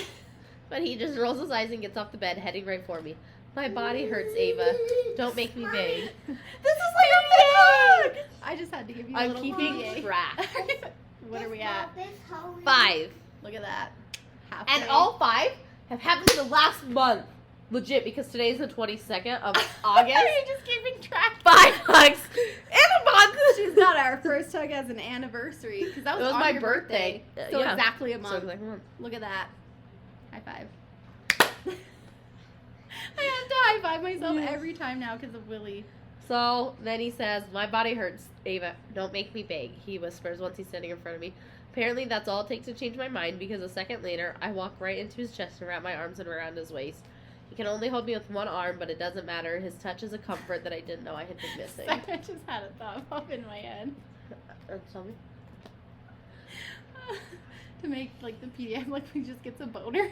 S1: But he just rolls his eyes and gets off the bed, heading right for me. My body hurts, Ava. Don't make me beg.
S2: This is like a big hug. I just had to give you a
S1: I'm
S2: little
S1: keeping
S2: PDA.
S1: track.
S2: What are we at?
S1: 5.
S2: Look at that.
S1: And
S2: Halfway.
S1: all 5 have happened in the last month. Legit, because today's the 22nd of August.
S2: You're just keeping track.
S1: 5 hugs in a month.
S2: She's got our first hug as an anniversary because that was,
S1: It was
S2: on
S1: my
S2: your
S1: birthday.
S2: So
S1: Yeah.
S2: exactly a
S1: So
S2: month.
S1: exactly a month.
S2: Look at that. High five. I have to high five myself
S1: Yes.
S2: every time now because of Willie.
S1: So then he says, my body hurts, Ava. Don't make me beg, he whispers once he's standing in front of me. Apparently that's all it takes to change my mind because a second later, I walk right into his chest and wrap my arms around his waist. He can only hold me with one arm, but it doesn't matter. His touch is a comfort that I didn't know I had been missing.
S2: I just had a thought pop in my head.
S1: Tell me.
S2: To make like the PDM like we just gets a boner.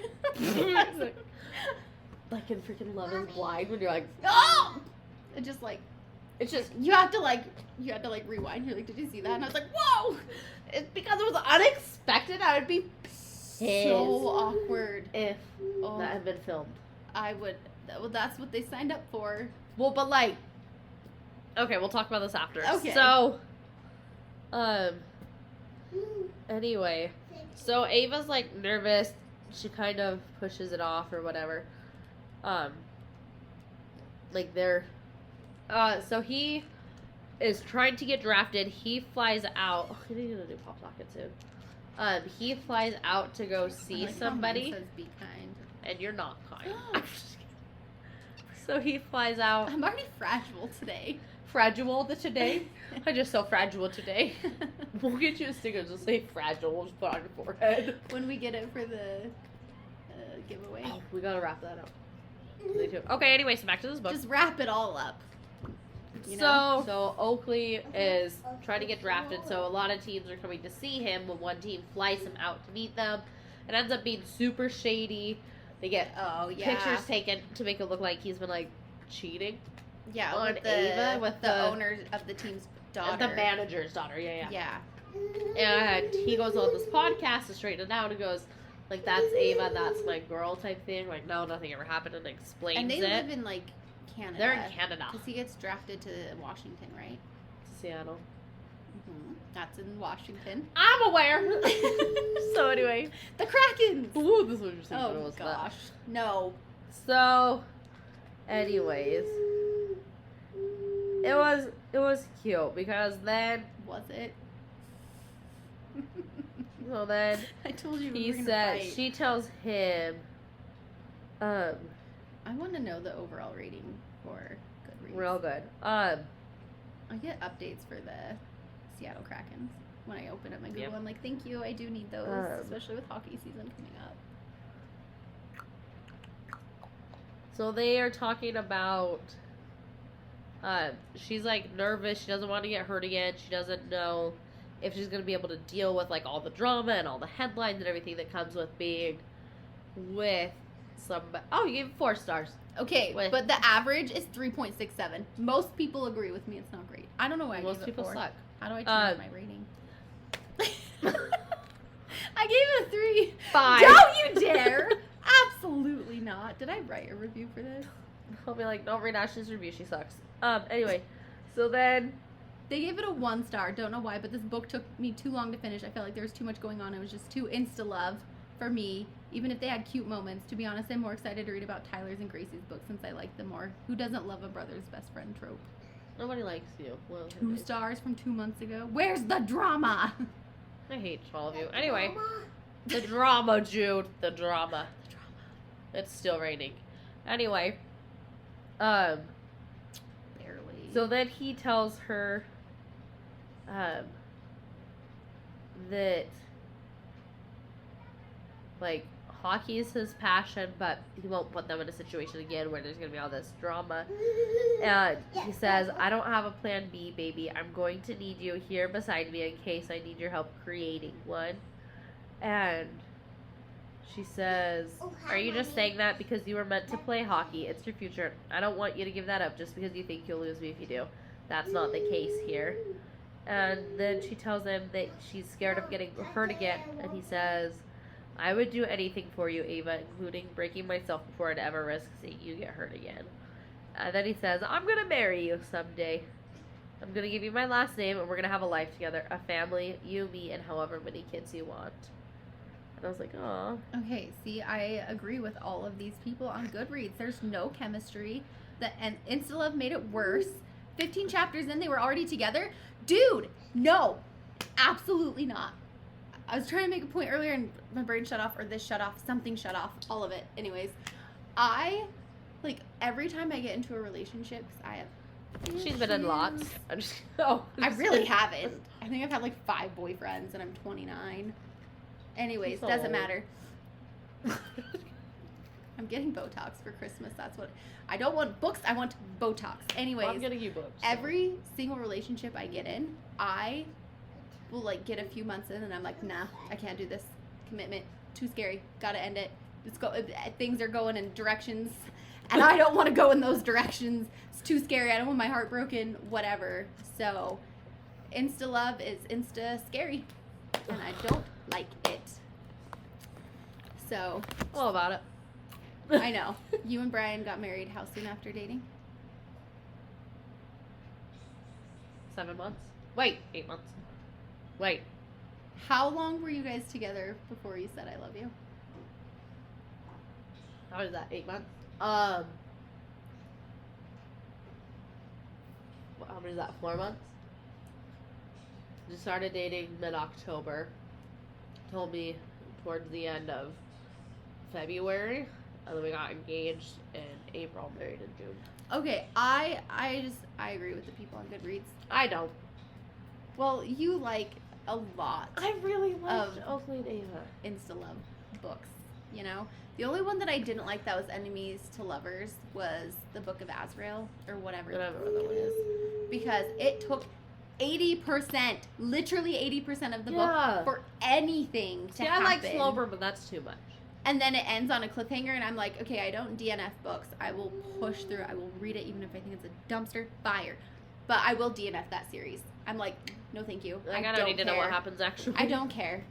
S1: Like in freaking Love is Blind when you're like,
S2: Oh! It just like
S1: it's just,
S2: you have to like rewind. You're like, did you see that? And I was like, whoa!
S1: it's because it was unexpected. I would be pissed
S2: So awkward.
S1: if
S2: Oh,
S1: that had been filmed.
S2: I would. Well, that's what they signed up for.
S1: Well, but like, okay, we'll talk about this after.
S2: Okay.
S1: So, anyway, so Ava's like nervous. She kind of pushes it off or whatever. Like they're, so he is trying to get drafted. He flies out. Oh, I need to do Pop Socket soon. He flies out to go see
S2: I like how mine
S1: somebody,
S2: says be kind.
S1: and you're not kind. I'm just kidding. So he flies out.
S2: I'm already fragile today.
S1: Fragile today. I just saw fragile today. We'll get you a sticker. Just say fragile. We'll just put it on your forehead.
S2: When we get it for the giveaway,
S1: Oh, we gotta wrap that up. They do. Okay. Anyway, so back to this book.
S2: just wrap it all up. You
S1: so,
S2: know?
S1: so Oakley is trying to get drafted. So a lot of teams are coming to see him. When one team flies him out to meet them, it ends up being super shady. They get
S2: Oh yeah.
S1: pictures taken to make it look like he's been like cheating.
S2: Yeah,
S1: on
S2: with the,
S1: Ava, with
S2: the
S1: the-
S2: owner of the team's daughter.
S1: The manager's daughter. Yeah, yeah.
S2: Yeah.
S1: And he goes on this podcast to straighten it out and goes, like, that's Ava, that's my girl type thing. Like, no, nothing ever happened, and explains
S2: And they
S1: it.
S2: live in like Canada.
S1: They're in Canada.
S2: Because he gets drafted to Washington, right?
S1: Seattle.
S2: That's in Washington.
S1: I'm aware. So, anyway.
S2: The Krakens!
S1: Ooh, this was interesting.
S2: Oh gosh. No.
S1: So, anyways. It was cute because then,
S2: Was it?
S1: so then
S2: I told you we
S1: he
S2: were gonna
S1: said,
S2: fight.
S1: she tells him,
S2: I want to know the overall rating for Goodreads.
S1: real good.
S2: I get updates for the Seattle Krakens when I open up my Google.
S1: Yep.
S2: I'm like, thank you. I do need those, especially with hockey season coming up.
S1: So they are talking about, she's like nervous. She doesn't want to get hurt again. She doesn't know if she's going to be able to deal with like all the drama and all the headlines and everything that comes with being with somebody. Oh, you gave it 4 stars.
S2: Okay,
S1: Wait.
S2: but the average is 3.67. Most people agree with me. It's not great. I don't know why I
S1: Most
S2: gave
S1: people
S2: it 4.
S1: suck.
S2: How do I change my rating? I gave it a 3.
S1: 5.
S2: Don't you dare! Absolutely not. Did I write a review for this?
S1: I'll be like, don't read Ashley's review. She sucks. Anyway, so then
S2: They gave it a 1 star. Don't know why, but this book took me too long to finish. I felt like there was too much going on. It was just too insta-love for me. Even if they had cute moments. To be honest, I'm more excited to read about Tyler's and Gracie's books since I like them more. Who doesn't love a brother's best friend trope?
S1: nobody likes you. Well,
S2: 2 stars from 2 months ago. Where's the drama?
S1: I hate all of you. Anyway, the drama, Jude. The drama. It's still raining. Anyway,
S2: Barely.
S1: so then he tells her, that, like, hockey is his passion, but he won't put them in a situation again where there's going to be all this drama. And he says, I don't have a plan B, baby. I'm going to need you here beside me in case I need your help creating one. And she says, are you just saying that because you were meant to play hockey? It's your future. I don't want you to give that up just because you think you'll lose me if you do. That's not the case here. And then she tells him that she's scared of getting hurt again. And he says, I would do anything for you, Ava, including breaking myself before I'd ever risk seeing you get hurt again. And then he says, I'm going to marry you someday. I'm going to give you my last name, and we're going to have a life together. A family, you, me, and however many kids you want. And I was like, aw.
S2: Okay, see, I agree with all of these people on Goodreads. There's no chemistry. And Insta-Love made it worse. 15 chapters in, they were already together. Dude, no. Absolutely not. I was trying to make a point earlier and my brain shut off, or this shut off, something shut off, all of it. Anyways, every time I get into a relationship, 'cause I have
S1: She's been in lots. I'm just, oh,
S2: I really haven't. I think I've had like 5 boyfriends and I'm 29. Anyways,
S1: That's
S2: doesn't
S1: old.
S2: matter. I'm getting Botox for Christmas. That's what I don't want books. I want Botox. Anyways,
S1: I'm getting you books.
S2: every single relationship I get in, I will like get a few months in and I'm like, nah, I can't do this. Commitment, too scary. Gotta end it. Let's go. Things are going in directions, and I don't want to go in those directions. It's too scary. I don't want my heart broken. Whatever. So, Insta love is insta scary, and I don't like it. So,
S1: All about it.
S2: I know. You and Brian got married how soon after dating?
S1: 7 months. Wait, 8 months. Wait.
S2: How long were you guys together before you said I love you?
S1: How is that? 8 months? How many is that? 4 months? We started dating mid-October. Told me towards the end of February. And then we got engaged in April, married in June.
S2: Okay, I agree with the people on Goodreads.
S1: I don't.
S2: Well, you like a lot
S1: I really liked
S2: Of-
S1: Oakley and Ava.
S2: Insta love books, you know? The only one that I didn't like that was enemies to lovers was the Book of Azrael or whatever
S1: Whatever
S2: that one is. Because it took 80%, literally 80% of the
S1: Yeah.
S2: book for anything to
S1: See, I
S2: happen.
S1: like slow burn, but that's too much.
S2: And then it ends on a cliffhanger, and I'm like, okay, I don't DNF books. I will push through. I will read it, even if I think it's a dumpster fire. But I will DNF that series. I'm like, no, thank you.
S1: Like, I
S2: don't
S1: don't need to know what
S2: care.
S1: happens, actually.
S2: I don't care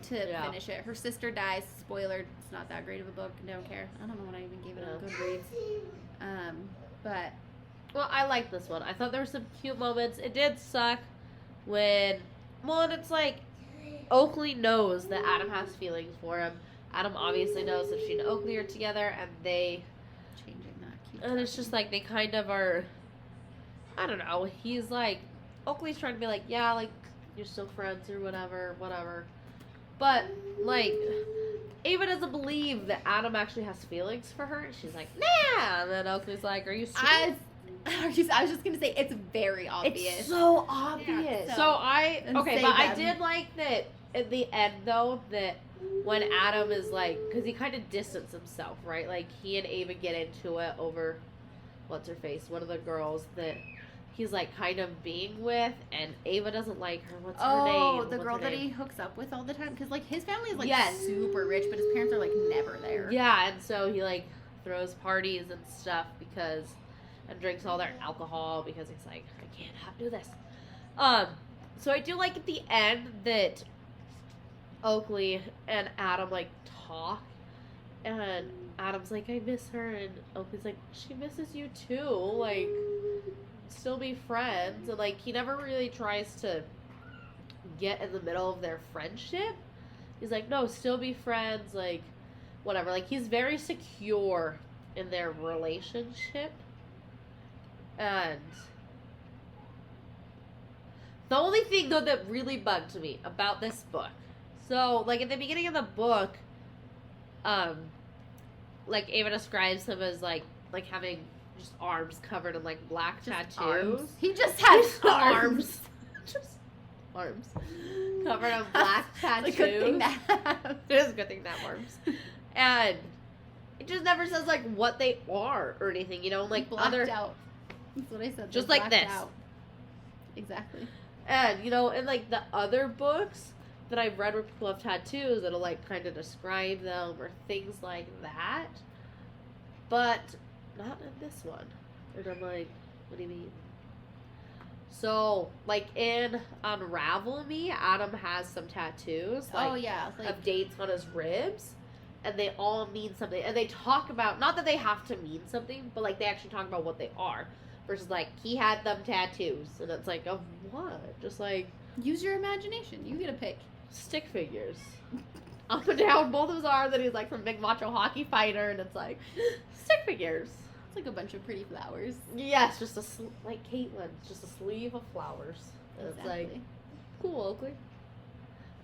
S2: to
S1: Yeah.
S2: finish it. Her sister dies. Spoiler. It's not that great of a book. Don't care. I don't know when I even gave it on Goodreads. But
S1: Well, I like this one. I thought there were some cute moments. It did suck when, well, and it's like, Oakley knows that Adam has feelings for him. Adam obviously knows that she and Oakley are together, and
S2: changing that. Keep
S1: and it's just like, they kind of are, I don't know, he's like, Oakley's trying to be like, yeah, like, you're still friends or whatever. But, like, Ava doesn't believe that Adam actually has feelings for her. She's like, nah. And then Oakley's like, are you serious?
S2: I was just gonna say it's very obvious.
S1: It's so obvious.
S2: Yeah,
S1: so
S2: and
S1: okay,
S2: say
S1: but I
S2: them.
S1: did like that at the end though, that when Adam is like, because he kind of distanced himself, right? Like he and Ava get into it over what's her face, one of the girls that he's like kind of being with, and Ava doesn't like her. What's her name?
S2: Oh, the
S1: What's
S2: girl
S1: her
S2: that
S1: name?
S2: he hooks up with all the time. Because, like, his family is, like,
S1: Yes.
S2: super rich, but his parents are, like, never there.
S1: Yeah, and so he like throws parties and stuff and drinks all their alcohol because he's like, I can't do this. So I do like at the end that Oakley and Adam like talk, and Adam's like, I miss her, and Oakley's like, she misses you too, like, still be friends. And like, he never really tries to get in the middle of their friendship. He's like, no, still be friends, like, whatever. Like, he's very secure in their relationship. And the only thing, though, that really bugged me about this book, so, like, at the beginning of the book, like, Ava describes him as, like having just arms covered in, like, black tattoos.
S2: Arms. He just has arms.
S1: Just arms. Covered in black tattoos.
S2: It's a good thing that
S1: It is a good thing that arms. And it just never says, like, what they are or anything, you know? Like,
S2: blacked out. That's what I said.
S1: Just
S2: They're
S1: like
S2: blacked
S1: this.
S2: Out. Exactly.
S1: And, you know, in, like, the other books that I've read where people have tattoos, it'll, like, kind of describe them or things like that. But not in this one. And I'm like, what do you mean? So, like, in Unravel Me, Adam has some tattoos. Like,
S2: Oh, yeah. Like,
S1: of dates on his ribs. And they all mean something. And they talk about, not that they have to mean something, but, like, they actually talk about what they are. Versus, like, he had them tattoos. And it's like, of what? Just, like,
S2: use your imagination. You get a pick.
S1: stick figures. Up and down both of his arms. And he's, like, some big macho hockey fighter. And it's like, stick figures.
S2: It's like a bunch of pretty flowers.
S1: Yes, just like Caitlin. Just a sleeve of flowers. And it's like,
S2: Exactly.
S1: cool, Oakley.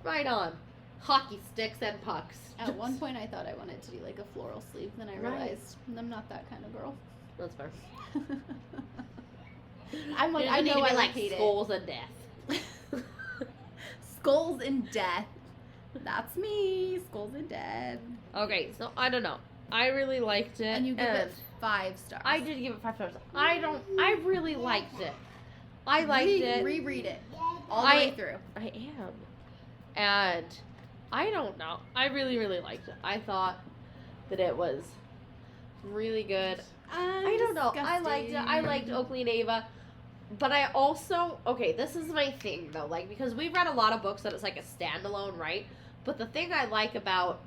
S1: Right on. Hockey sticks and pucks.
S2: At one point, I thought I wanted to do like a floral sleeve. Then I
S1: Right.
S2: realized I'm not that kind of girl.
S1: That's fair.
S2: I'm like, I
S1: need
S2: know
S1: to be
S2: I
S1: like
S2: hate
S1: skulls and death.
S2: Skulls and death. That's me. Skulls and death.
S1: Okay, so I don't know. I really liked it.
S2: And you give it 5 stars.
S1: I did give it 5 stars. I really liked it. I liked it.
S2: Reread it all the way through.
S1: I am. And I don't know. I really, really liked it. I thought that it was really good. I don't know. I liked it. I liked Oakley and Ava. But I also, okay, this is my thing though, like, because we've read a lot of books that it's like a standalone, right? But the thing I like about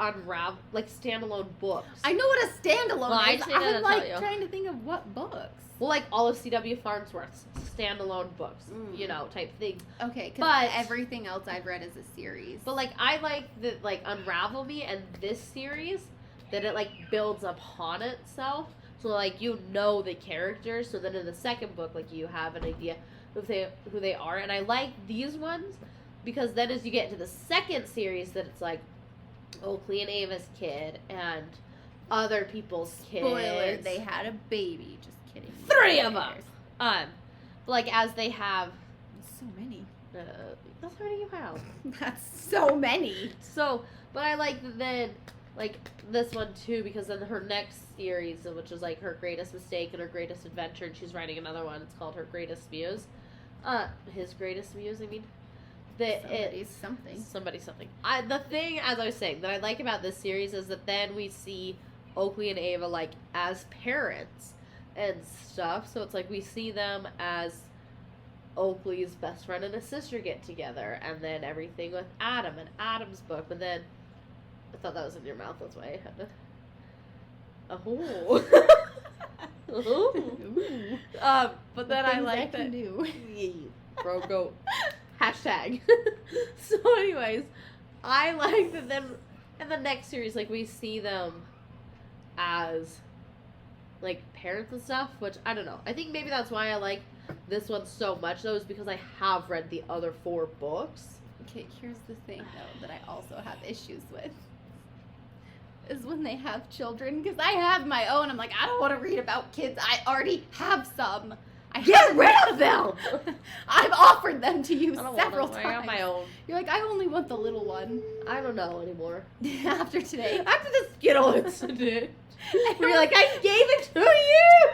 S1: like standalone books.
S2: I know what a standalone
S1: Well, I
S2: is.
S1: just needed to
S2: I'm like
S1: tell you.
S2: trying to think of what books.
S1: Well, like all of C.W. Farnsworth's standalone books,
S2: Mm.
S1: you know, type things.
S2: Okay,
S1: But-
S2: because everything else I've read is a series.
S1: But like I like that, like Unravel Me and this series, that it like builds upon itself. So like you know the characters. So then in the second book, like you have an idea of who they are. And I like these ones because then as you get into the second series, that it's like Oakley and Ava's kid and other people's kids.
S2: Spoiler, they had a baby. Just kidding.
S1: 3 of them.
S2: Cares?
S1: Like as they have.
S2: So many.
S1: That's how many you have.
S2: That's so many.
S1: So, but I like that then, like, this one too, because then her next series, which is like her greatest mistake and her greatest adventure, and she's writing another one, it's called Her Greatest Muse. His greatest muse, I mean. That
S2: Somebody's
S1: it's
S2: something.
S1: something. The thing, as I was saying, that I like about this series is that then we see Oakley and Ava, like, as parents and stuff. So it's like we see them as Oakley's best friend and his sister get together, and then everything with Adam and Adam's book. But then I thought that was in your mouth, that's why I had to. But then I like that.
S2: Do.
S1: Bro, go. Hashtag. So, anyways, I like that then in the next series, like, we see them as, like, parents and stuff, which, I don't know. I think maybe that's why I like this one so much, though, is because I have read the other 4 books.
S2: Okay, here's the thing, though, that I also have issues with. Is when they have children, because I have my own. I'm like, I don't want to read about kids. I already have some.
S1: Get rid of them!
S2: I've offered them to you
S1: I don't
S2: several
S1: want them.
S2: times.
S1: I got my own.
S2: You're like, I only want the little one.
S1: I don't know anymore.
S2: After today.
S1: After the Skittle incident.
S2: And
S1: Where you're like, I gave it to you!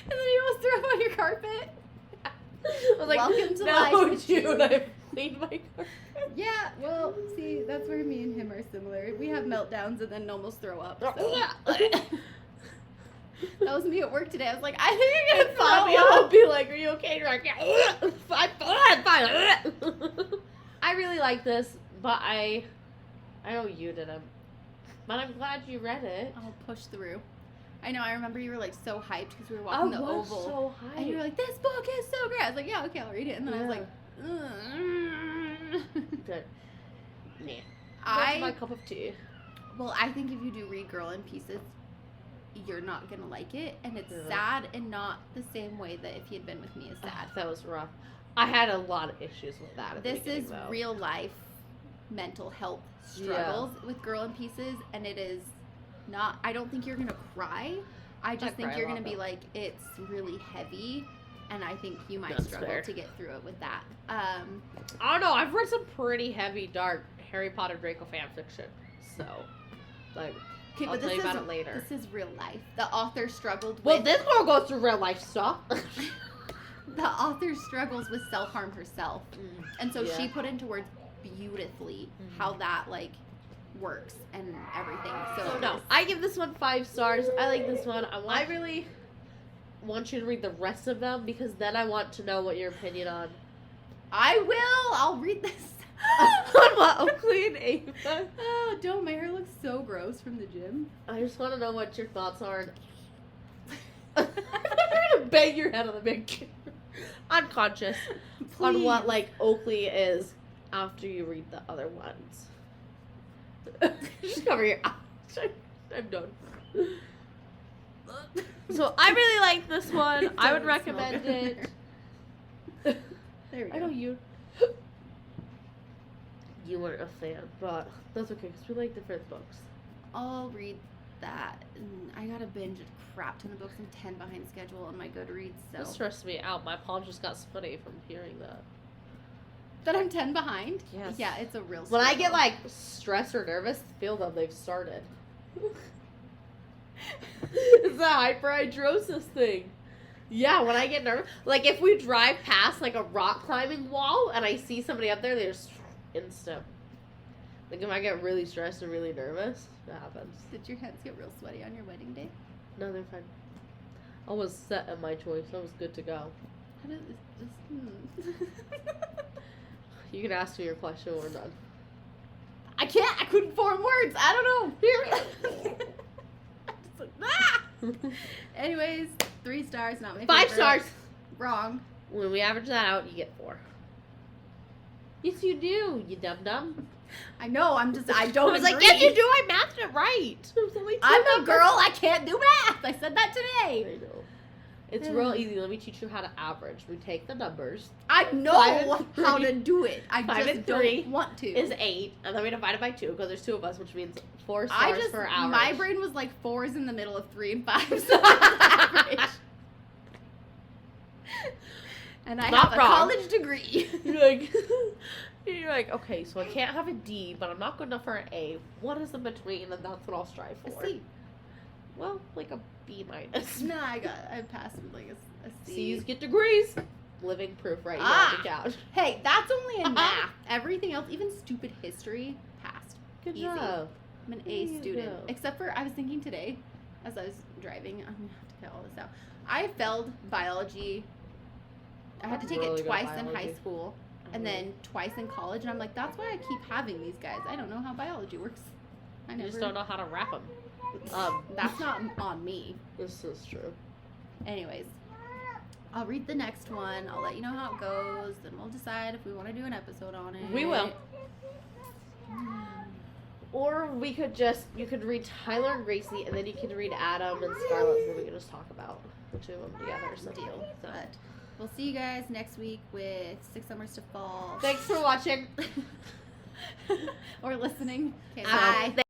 S2: And then you almost threw them on your carpet.
S1: I was like,
S2: Welcome to
S1: no,
S2: life,
S1: dude,
S2: Jude."
S1: I've cleaned my carpet.
S2: Yeah, well, see, that's where me and him are similar. We have meltdowns and then almost throw up. So. That was me at work today. I was like, I think I'm
S1: And
S2: gonna
S1: Fabio
S2: throw
S1: will
S2: up.
S1: be like, "Are you okay?" You're like, "Yeah, fine." I really like this, but I know you didn't. But I'm glad you read it.
S2: I'll push through. I know. I remember you were like so hyped because we were walking the oval,
S1: so high.
S2: and you were like, "This book is so great." I was like, "Yeah, okay, I'll read it." And then I was like,
S1: Good. Nah. That's my
S2: I
S1: cup of tea.
S2: well, I think if you do read Girl in Pieces, you're not gonna like it, and it's
S1: Yeah.
S2: sad in not the same way that If He Had Been With Me is sad.
S1: That was rough. I had a lot of issues with that. At the
S2: This
S1: beginning,
S2: is
S1: though.
S2: real life mental health struggles with Girl in Pieces, and it is not. I don't think you're gonna cry. I just think
S1: cry a
S2: you're
S1: lot,
S2: gonna be
S1: though.
S2: like, it's really heavy, and I think you might
S1: That's
S2: struggle
S1: fair.
S2: to get through it with that.
S1: I don't know. I've read some pretty heavy, dark Harry Potter Draco fan fiction. So, like,
S2: Okay,
S1: I'll
S2: but
S1: tell
S2: this
S1: you about
S2: is
S1: it later.
S2: this is real life. The author struggled
S1: Well,
S2: with
S1: this girl goes through real life stuff.
S2: the author struggles with self-harm herself. And so
S1: Yeah.
S2: she put into words beautifully how that like works and everything. So
S1: No, I give this one 5 stars. I like this one. I really want you to read the rest of them because then I want to know what your opinion on
S2: I will. I'll read this.
S1: on what Oakley and Ava.
S2: Oh, don't. My hair looks so gross from the gym.
S1: I just want to know what your thoughts are. You're gonna bang your head on the big unconscious on what like Oakley is after you read the other ones. Just cover your eyes. I'm done. So I really like this one.
S2: It
S1: I would
S2: doesn't smell
S1: recommend
S2: good.
S1: it.
S2: There we go.
S1: I know you. You weren't a fan, but that's okay because we like different books.
S2: I'll read that. And I gotta binge a crap ton of books. I'm 10 behind schedule on my Goodreads,
S1: That
S2: so
S1: stressed me out. My palm just got sweaty from hearing that.
S2: that I'm 10 behind.
S1: Yes.
S2: Yeah, it's a real.
S1: When I get
S2: struggle.
S1: like stressed or nervous, feel them. They've started. It's a hyperhidrosis thing. Yeah, when I get nervous, like if we drive past like a rock climbing wall and I see somebody up there, they just instant. Like if I get really stressed and really nervous, that happens.
S2: Did your hands get real sweaty on your wedding day?
S1: No, they're fine. I was set in my choice. I was good to go.
S2: How did this just?
S1: You can ask me your question when we're done.
S2: I can't. I couldn't form words. I don't know. Anyways, 3 stars. Not my
S1: 5
S2: favorite.
S1: stars.
S2: Wrong.
S1: When we average that out, you get 4. Yes, you do. You dum dum.
S2: I know. I
S1: I
S2: don't
S1: was
S2: agree.
S1: like, yes, you do. I mathed it right. It was only 2
S2: I'm a
S1: numbers.
S2: girl. I can't do math. I said that
S1: I
S2: today.
S1: know. It's real easy. Let me teach you how to average. We take the numbers.
S2: I know
S1: 5 and
S2: how
S1: 3.
S2: to do it. I
S1: 5
S2: just
S1: and 3
S2: don't want to.
S1: Is 8, and then we divide it by 2 because there's 2 of us, which means 4
S2: I
S1: stars
S2: just
S1: per average.
S2: my brain was like 4s in the middle of 3 and 5, so that's average. And I
S1: Not
S2: have a
S1: wrong.
S2: college degree.
S1: You're like, okay, so I can't have a D, but I'm not good enough for an A. What is in between? And that's what I'll strive for.
S2: A C.
S1: Well, like a B minus.
S2: No, I passed with like a C.
S1: C's get degrees. Living proof right here on the couch.
S2: Hey, that's only in math. Everything else, even stupid history, passed.
S1: Good
S2: Easy.
S1: job.
S2: I'm an
S1: There
S2: A
S1: you
S2: student.
S1: go.
S2: Except for, I was thinking today, as I was driving, I'm going to have to cut all this out. I failed biology. I had to take
S1: Really
S2: it
S1: good
S2: twice in
S1: biology.
S2: high school and then twice in college. And I'm like, that's why I keep having these guys. I don't know how biology works. I
S1: You
S2: never.
S1: just don't know how to wrap them.
S2: That's not on me.
S1: This is true.
S2: Anyways, I'll read the next one. I'll let you know how it goes. Then we'll decide if we want to do an episode on it.
S1: We will. Or we could just, you could read Tyler and Gracie, and then you can read Adam and Scarlett, and then we can just talk about the 2 of them together or something.
S2: Deal.
S1: So.
S2: But we'll see you guys next week with 6 Summers to Fall.
S1: Thanks for watching.
S2: Or listening. Okay,
S1: Um,
S2: bye.